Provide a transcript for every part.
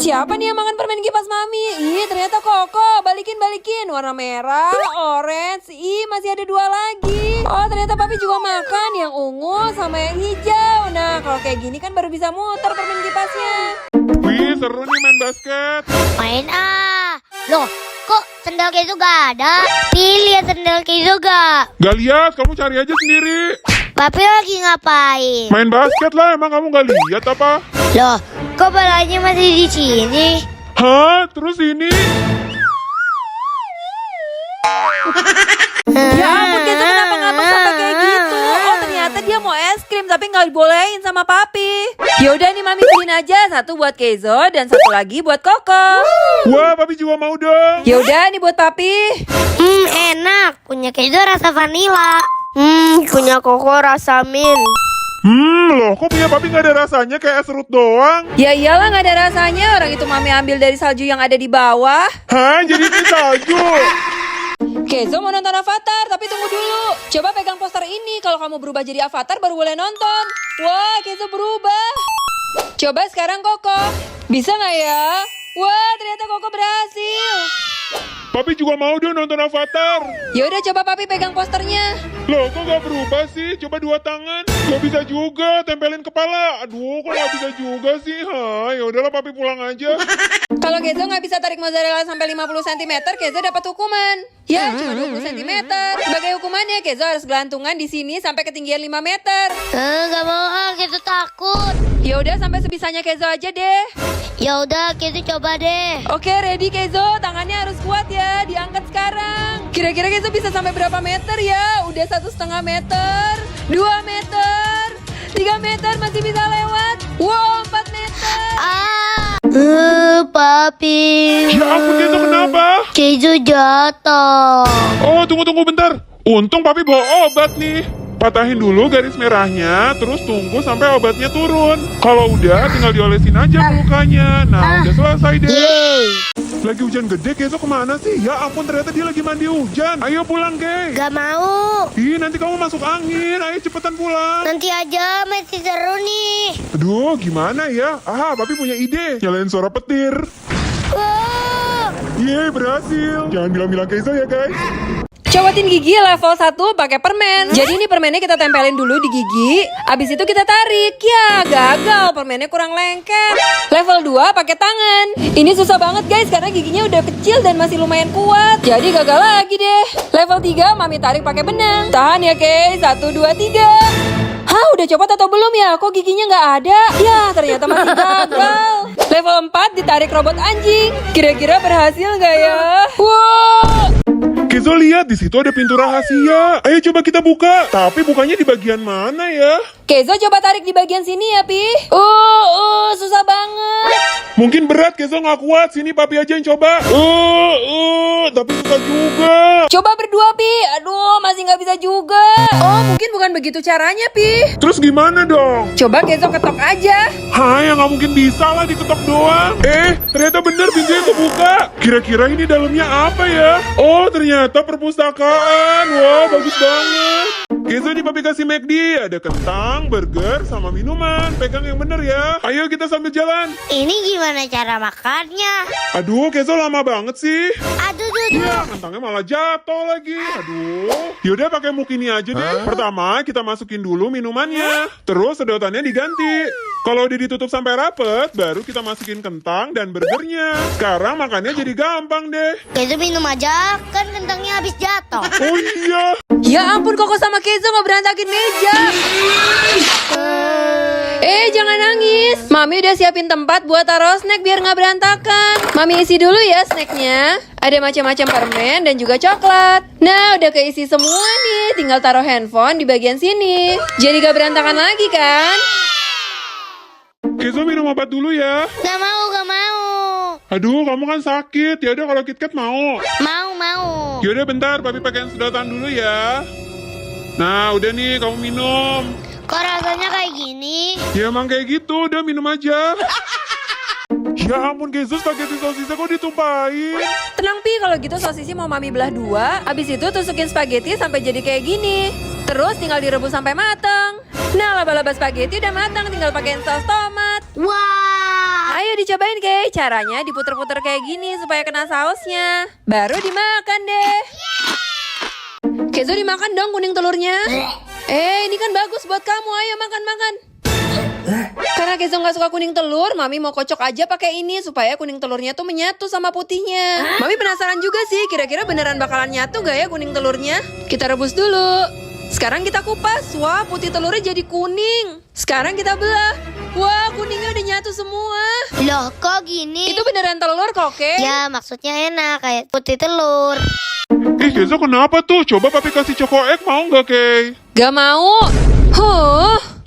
Siapa nih yang makan permen kipas Mami? Ih, ternyata Koko. Balikin. Warna merah, orange. Ih, masih ada 2 lagi. Oh, ternyata Papi juga makan yang ungu sama yang hijau. Nah, kalau kayak gini kan baru bisa muter permen kipasnya. Wih, seru nih main basket. Main ah. Loh, kok sendal Kezo gak ada? Pilih sendal Kezo gak? Gak lihat, kamu cari aja sendiri. Papi lagi ngapain? Main basket lah, emang kamu gak lihat apa? Loh, kok balanya masih di sini? Hah? Terus ini? Ya ampun, Kezo kenapa ngambek sampai kayak gitu? Oh, ternyata dia mau es krim tapi nggak dibolehin sama Papi. Yaudah nih Mami beliin aja, 1 buat Kezo dan 1 lagi buat Koko. Wah, Papi juga mau dong. Yaudah nih buat Papi. Enak. Punya Kezo rasa vanila. Punya Koko rasa mint. Loh, kok punya Papi gak ada rasanya kayak es serut doang? Ya iyalah nggak ada rasanya, orang itu Mami ambil dari salju yang ada di bawah. Hah? Jadi ini salju? Kezo mau nonton Avatar, tapi tunggu dulu. Coba pegang poster ini, kalau kamu berubah jadi Avatar baru boleh nonton. Wah, Kezo berubah. Coba sekarang Koko. Bisa nggak ya? Wah, ternyata Koko berhasil. Papi juga mau dong nonton Avatar. Yaudah coba Papi pegang posternya. Loh, kok gak berubah sih? Coba 2 tangan. Gak bisa juga, tempelin kepala. Aduh, kok gak bisa juga sih? Hah, yaudahlah Papi pulang aja. Kalau Kezo nggak bisa tarik mozzarella sampai 50 cm, Kezo dapat hukuman. Ya, cuma 20 cm. Sebagai hukumannya, Kezo harus gelantungan di sini sampai ketinggian 5 meter. Gak mau Kezo takut. Ya udah sampai sebisanya Kezo aja deh. Ya udah Kezo coba deh. Oke, ready Kezo, tangannya harus kuat ya, diangkat sekarang. Kira-kira Kezo bisa sampai berapa meter ya? Udah 1,5 meter, 2 meter, 3 meter, masih bisa lewat. Wow, 4 meter. Papi. Ya ampun, Kezo kenapa? Kezo jatuh. Oh, tunggu bentar. Untung Papi bawa obat nih. Patahin dulu garis merahnya, terus tunggu sampai obatnya turun. Kalau udah, tinggal diolesin aja ke lukanya. Nah, udah selesai deh. Yeay. Lagi hujan gede, Kezo kemana sih? Ya ampun, ternyata dia lagi mandi hujan. Ayo pulang, Kay. Gak mau. Ih, nanti kamu masuk angin. Ayo cepetan pulang. Nanti aja, masih seru nih. Aduh, gimana ya? Papi punya ide. Nyalain suara petir. Wow. Yeay, berhasil. Jangan bilang-bilang Kezo ya, guys. Cobatin gigi level 1 pakai permen. Jadi ini permennya kita tempelin dulu di gigi. Abis itu kita tarik. Ya, gagal. Permennya kurang lengket. Level 2 pakai tangan. Ini susah banget guys karena giginya udah kecil dan masih lumayan kuat. Jadi gagal lagi deh. Level 3 Mami tarik pakai benang. Tahan ya, Kay. 1, 2, 3. Hah, udah copot atau belum ya? Kok giginya nggak ada? Ya, ternyata masih gagal. Level 4 ditarik robot anjing. Kira-kira berhasil nggak ya? Wow. Kezo lihat di situ ada pintu rahasia. Ayo coba kita buka. Tapi bukanya di bagian mana ya? Kezo coba tarik di bagian sini ya, Pi. Susah banget. Mungkin berat, Kezo nggak kuat. Sini Papi aja yang coba. Tapi susah juga. Coba berdua, Pi. Aduh, masih nggak bisa juga. Oh, mungkin bukan begitu caranya, Pi. Terus gimana dong? Coba Kezo ketok aja. Hah, ya nggak mungkin bisa lah diketok doang. Ternyata bener pintunya kebuka. Kira-kira ini dalamnya apa ya? Oh, ternyata perpustakaan. Wah, bagus banget. Kezo di Papi kasih McD. Ada kentang, burger, sama minuman. Pegang yang bener ya. Ayo kita sambil jalan. Ini gimana cara makannya? Aduh, Kezo lama banget sih. Aduh. Ya, kentangnya malah jatuh lagi. Aduh. Yaudah pakai mukini aja deh. Pertama, kita masukin dulu minumannya. Terus sedotannya diganti. Kalau udah ditutup sampai rapet, baru kita masukin kentang dan burgernya. Sekarang makannya jadi gampang deh. Kezo minum aja, kan kentangnya habis jatuh. Oh iya. Ya ampun, Koko sama Kezo nggak berantakin meja. Jangan nangis. Mami udah siapin tempat buat taruh snack biar nggak berantakan. Mami isi dulu ya snacknya. Ada macam-macam permen dan juga coklat. Nah, udah keisi semua nih. Tinggal taruh handphone di bagian sini. Jadi gak berantakan lagi kan? Kezo minum obat dulu ya. Gak mau. Aduh, kamu kan sakit. Yaudah kalau KitKat mau. Mau. Yaudah bentar, Papi pakein sedotan dulu ya. Nah, udah nih kamu minum. Kok rasanya kayak gini? Ya emang kayak gitu, udah minum aja. Ya ampun, Kezo, spaghetti sosisnya kok ditumpahin? Tenang Pi, kalau gitu sosisnya mau Mami belah 2. Abis itu tusukin spaghetti sampai jadi kayak gini. Terus tinggal direbus sampai mateng. Nah, laba-laba spaghetti udah matang, tinggal pakein saus tomat. Wah. Ayo dicobain, Kay. Caranya diputer-puter kayak gini supaya kena sausnya. Baru dimakan deh. Kezo dimakan dong kuning telurnya. Ini kan bagus buat kamu. Ayo makan-makan. Karena Kezo nggak suka kuning telur, Mami mau kocok aja pakai ini supaya kuning telurnya tuh menyatu sama putihnya. Mami penasaran juga sih, kira-kira beneran bakalan nyatu gak ya kuning telurnya? Kita rebus dulu. Sekarang kita kupas. Wah, putih telurnya jadi kuning. Sekarang kita belah. Wah, kuningnya udah nyatu semua. Loh, kok gini? Itu beneran telur kok, Kay? Ya, maksudnya enak kayak putih telur. Kezo kenapa tuh? Coba papi kasih Choco Egg mau nggak, Kay? Gak mau.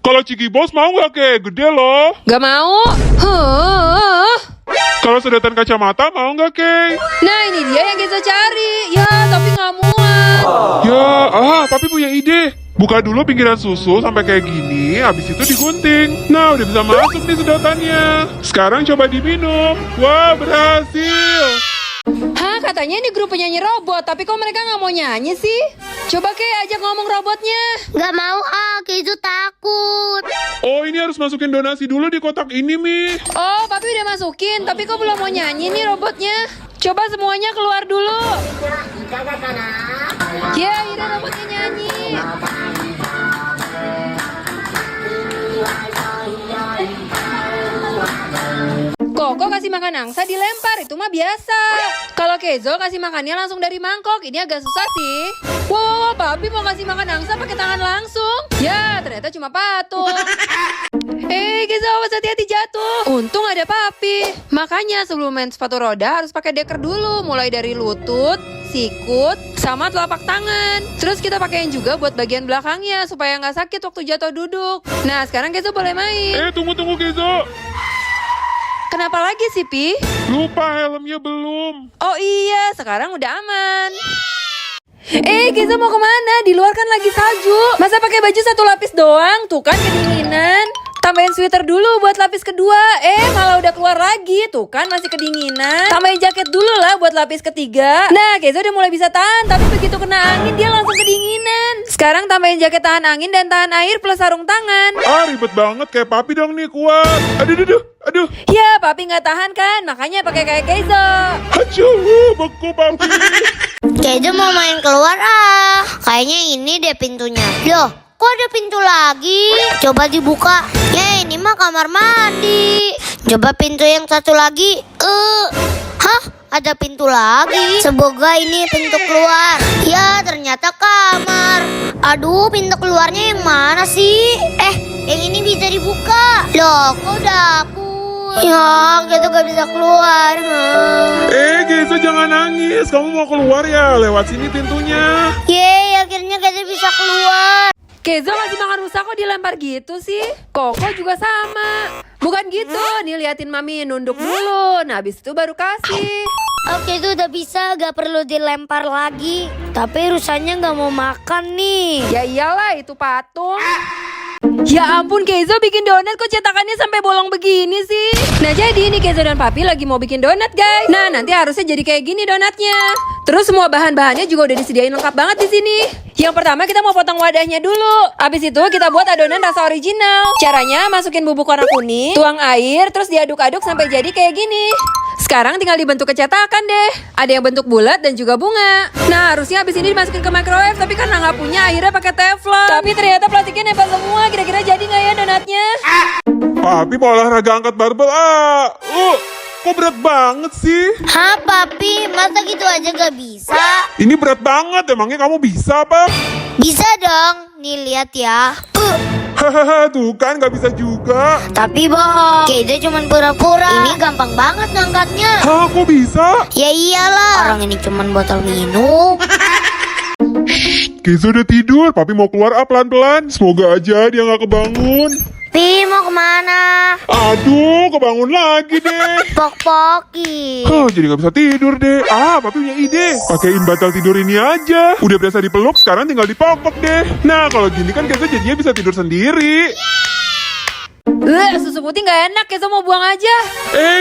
Kalau Ciki Bos mau nggak, Kay? Gede loh. Gak mau. Kalau sedotan kacamata mau nggak, Kay? Nah, ini dia yang Kezo cari. Ya, tapi gak muat. Ya, papi punya ide. Buka dulu pinggiran susu sampai kayak gini, habis itu digunting. Nah, udah bisa masuk nih sedotannya. Sekarang coba diminum. Wah, berhasil. Hah, katanya ini grup penyanyi robot, tapi kok mereka nggak mau nyanyi sih? Coba Kay ajak ngomong robotnya. Gak mau Kezo takut. Oh, ini harus masukin donasi dulu di kotak ini, Mi. Oh, papi udah masukin, tapi kok belum mau nyanyi nih robotnya? Coba semuanya keluar dulu. Ya, ini robotnya nyanyi. Koko kasih makan angsa dilempar, itu mah biasa. Kalau Kezo kasih makannya langsung dari mangkok, ini agak susah sih. Wow, papi mau kasih makan angsa pakai tangan langsung. Ya, ternyata cuma patung. Kezo, awas hati-hati jatuh. Untung ada papi. Makanya sebelum main sepatu roda harus pakai deker dulu, mulai dari lutut, sikut, sama telapak tangan. Terus kita pakein juga buat bagian belakangnya supaya nggak sakit waktu jatuh duduk. Nah, sekarang Kezo boleh main. Tunggu Kezo. Kenapa lagi sih, Pi? Lupa helmnya belum. Oh iya, sekarang udah aman. Kezo mau kemana? Di luar kan lagi salju. Masa pakai baju satu lapis doang? Tuh kan kedinginan. Tambahin sweater dulu buat lapis kedua. Malah udah keluar lagi. Tuh kan masih kedinginan. Tambahin jaket dulu lah buat lapis ketiga. Nah, Kezo udah mulai bisa tahan. Tapi begitu kena angin dia langsung kedinginan. Sekarang tambahin jaket tahan angin dan tahan air plus sarung tangan. Ribet banget kayak papi dong nih, kuat. Aduh. Ya, papi nggak tahan kan? Makanya pakai kayak Kezo. Aduh, beku papi. Kezo mau main keluar Kayaknya ini deh pintunya. Loh, kok ada pintu lagi? Coba dibuka. Ya, ini mah kamar mandi. Coba pintu yang satu lagi. Hah? Ada pintu lagi. Semoga ini pintu keluar. Ya, ternyata kamar. Aduh, pintu keluarnya yang mana sih? Yang ini bisa dibuka. Loh, kok dapur? Ya, kita gak bisa keluar. Kezo jangan nangis. Kamu mau keluar ya? Lewat sini pintunya. Yeay, akhirnya kita bisa keluar. Kezo ngasih makan rusa kok dilempar gitu sih? Koko juga sama. Bukan gitu, nih liatin mami nunduk dulu. Nah, habis itu baru kasih. Oke, itu udah bisa, gak perlu dilempar lagi. Tapi rusanya gak mau makan nih. Ya iyalah, itu patung. Ya ampun, Kezo bikin donat kok cetakannya sampai bolong begini sih. Nah, jadi ini Kezo dan Papi lagi mau bikin donat, guys. Nah, nanti harusnya jadi kayak gini donatnya. Terus semua bahan-bahannya juga udah disediain lengkap banget di sini. Yang pertama kita mau potong wadahnya dulu. Abis itu kita buat adonan rasa original. Caranya masukin bubuk warna kuning, tuang air, terus diaduk-aduk sampai jadi kayak gini. Sekarang tinggal dibentuk kecetakan deh. Ada yang bentuk bulat dan juga bunga. Nah, harusnya abis ini dimasukin ke microwave, tapi karena nggak punya akhirnya pakai teflon. Tapi ternyata plastiknya nempel semua. Kira-kira jadi nggak ya donatnya? Papi mau olahraga angkat barbel. Kok berat banget sih? Hah, Papi? Masa gitu aja gak bisa? Ini berat banget. Emangnya kamu bisa apa? Bisa dong. Nih, lihat ya. Hahaha, tuh kan gak bisa juga. Tapi bohong. Kezo cuman pura-pura. Ini gampang banget ngangkatnya. Hah, kok bisa? Ya iyalah. Orang ini cuman botol minum. Kezo udah tidur. Papi mau keluar pelan-pelan. Semoga aja dia gak kebangun. Pi, mau kemana? Aduh, kebangun lagi deh. Pok-poki. Jadi gak bisa tidur deh. Papi punya ide. Pakein bantal tidur ini aja. Udah biasa dipeluk, sekarang tinggal dipokok deh. Nah, kalau gini kan Kezo jadinya bisa tidur sendiri. Susu putih nggak enak, Kezo mau buang aja.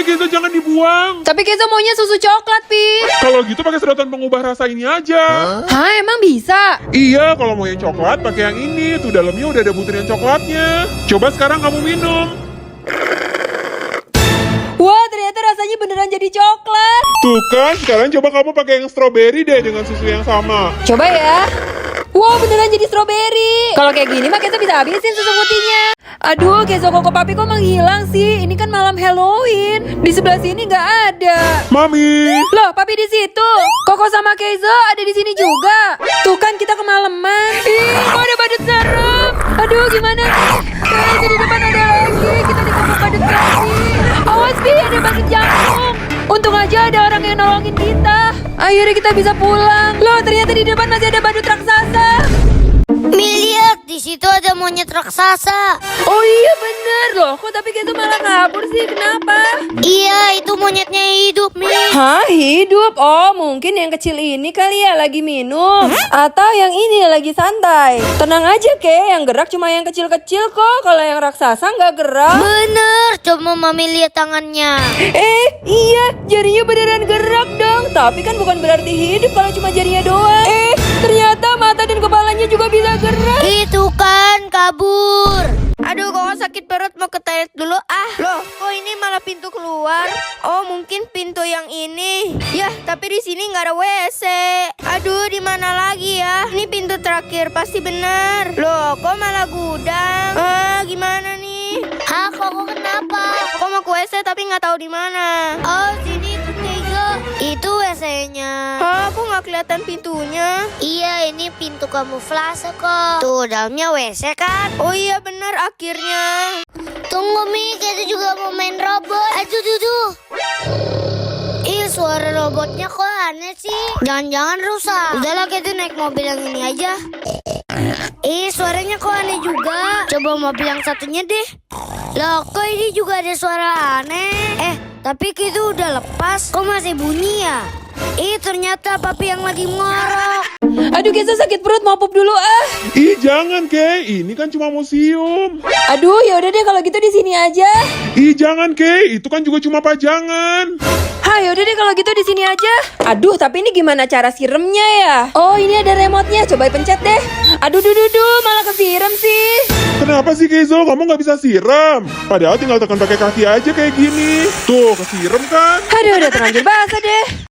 Kezo jangan dibuang. Tapi Kezo maunya susu coklat, Pi. Kalau gitu pakai sedotan pengubah rasa ini aja. Hah, emang bisa? Iya, kalau mau yang coklat pakai yang ini. Tuh dalamnya udah ada butiran coklatnya. Coba sekarang kamu minum. ternyata rasanya beneran jadi coklat. Tuh kan, sekarang coba kamu pakai yang strawberry deh dengan susu yang sama. Coba ya. Wow, beneran jadi stroberi. Kalau kayak gini mah kita bisa habisin susu putihnya. Aduh, Kezo Koko Papi kok menghilang sih? Ini kan malam Halloween. Di sebelah sini nggak ada. Mami. Loh, Papi di situ. Koko sama Kezo ada di sini juga. Tuh kan kita kemalaman. Ih, kok ada badut serem. Aduh, gimana nih? Kayaknya di depan ada lagi. Kita dikepung badut lagi. Awas, Bi, ada badut jantung. Untung aja ada orang yang nolongin kita. Akhirnya kita bisa pulang. Loh, ternyata di depan masih ada badut raksasa. Mi, lihat di situ ada monyet raksasa. Oh iya bener loh. Kok tapi Kezo malah kabur sih? Kenapa? Iya, itu monyetnya hidup, Mi. Hah, hidup? Oh, mungkin yang kecil ini kali ya lagi minum. Atau yang ini lagi santai. Tenang aja, Ke. Yang gerak cuma yang kecil-kecil kok. Kalau yang raksasa nggak gerak. Bener, coba Mami lihat tangannya. Iya, jarinya beneran gerak dong. Tapi kan bukan berarti hidup kalau cuma jarinya doang. Ternyata mata dan kepalanya juga bisa gerak. Itu kan kabur. Aduh, kok sakit perut, mau ke toilet dulu ah. Loh, kok ini malah pintu keluar? Oh, mungkin pintu yang ini. Yah, tapi di sini nggak ada WC. Aduh, di mana lagi ya? Ini pintu terakhir, pasti benar. Loh, kok malah gudang? Gimana nih? Hah, kok kenapa? Kok mau ke WC tapi nggak tahu di mana? Oh, sini itu Kezo. Itu WC-nya. Hah, kok nggak kelihatan pintunya? Iya, ini pintu kamuflase kok. Tuh, dalamnya WC kan? Oh iya, benar akhirnya. Tunggu, Mi, kita juga mau main robot. Aduh, tuh. Ih, suara robotnya kok aneh sih. Jangan-jangan rusak. Udahlah, kita naik mobil yang ini aja. Suaranya kok aneh juga. Coba mobil yang satunya deh. Loh, kok ini juga ada suara aneh. Tapi kita udah lepas. Kok masih bunyi ya? Ternyata Papi yang lagi ngorok. Aduh, Kezo sakit perut, mau pup dulu ah. Ih, jangan, Ke. Ini kan cuma museum. Aduh, ya udah deh kalau gitu di sini aja. Ih, jangan, Ke. Itu kan juga cuma pajangan. Hah, yaudah deh kalau gitu di sini aja. Aduh, tapi ini gimana cara siremnya ya? Oh, ini ada remote-nya. Coba pencet deh. Aduh, malah kesiram sih. Kenapa sih, Kezo? Kamu nggak bisa siram. Padahal tinggal tekan pakai kaki aja kayak gini. Tuh, kesiram kan? Aduh, udah terlanjur basah deh.